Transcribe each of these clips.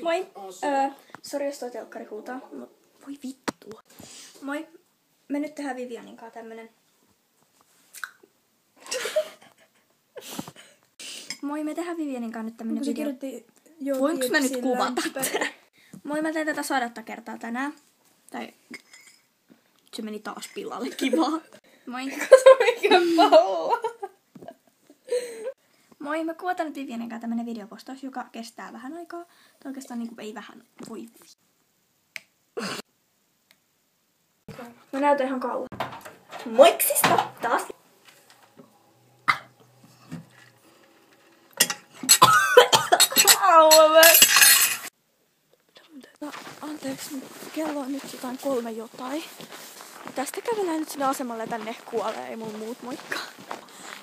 Moi. Sori jos toi telkkari huutaa, mut voi vittu. Moi. Me nyt tehdään Vivianin kanssa tämmönen... Moi, me tehdään Vivianin kanssa nyt tämmönen video. Voinko mä nyt kuvata? Moi, mä teen tätä 100 kertaa tänään. Tai... Se meni taas pilalle. Kivaa. Moi. Kato mikä pallo. Moi, mä kuvataan nyt Vivianin kanssa tämmönen videopostaus, joka kestää vähän aikaa. Tai oikeastaan niinku ei vähän. Voi. Mä näytän ihan kauan. Moiksista taas. Anteeksi, kello on nyt jotain 3 jotain. Tästä kävelään nyt sinne asemalle ja tänne kuolee, ei mun muut moikka.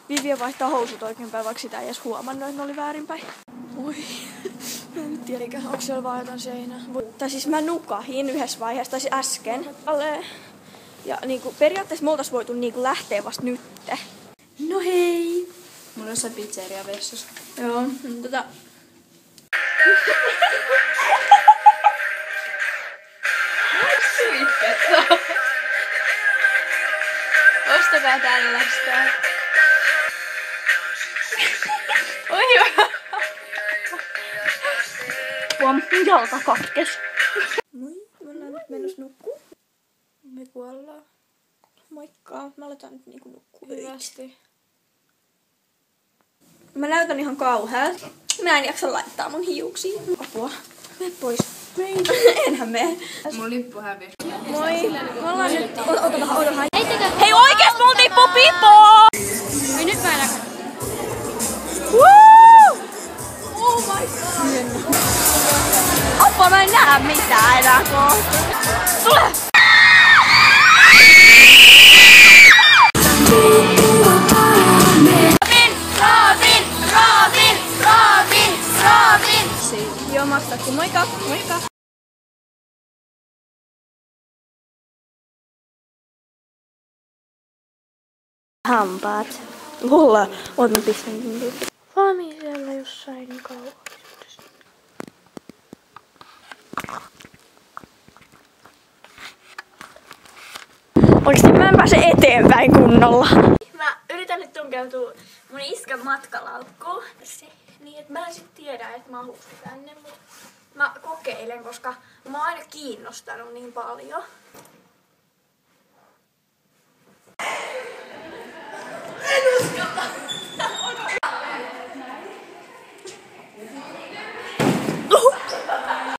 Vivian vaihtaa housut oikeinpäin, vaikka sitä ei edes huomannut, että ne oli väärinpäin. Oi, mä en tiedä, onko siellä vaan jotain seinää. Tai siis mä nukahin yhdessä vaiheessa, tai siis äsken. Ja niinku, periaatteessa me oltais voitu niinku lähteä vasta nytte. No hei! Mulla on jossain pizzeria vessassa. Joo, Ostakaa tällaista. Oi hyvä. Pom, jalka katkes. Moi, me ollaan nyt menossa nukkuu. Me kuollaan. Moikka, me aletaan nyt niinku nukkuu. Hyvästi. Mä näytän ihan kauhealta. Mä en jaksa laittaa mun hiuksia. Apua. Mene pois. Enhän mene. Mun lippu hävisi. Moi. Me ollaan nyt... Ota vähän. Hei oikeesti mulla tippuu pipo! Ei nyt mä enää. Woo! Oh my god. Apua mä en näe mitään enää kohta. Tule! Robin! Joo, maksakin. Moikka! Moikka! Hampaat. Mulla oot mä pistänyt. Fami siellä jossain kaukaisuudessa. Oikeesti mä en pääse eteenpäin kunnolla. Mä yritän nyt tunkeutua mun iskän matkalaukkuun. Niin et mä en sit tiedä, että mahuuko tänne, mut mä kokeilen, koska mä oon aina kiinnostanut niin paljon.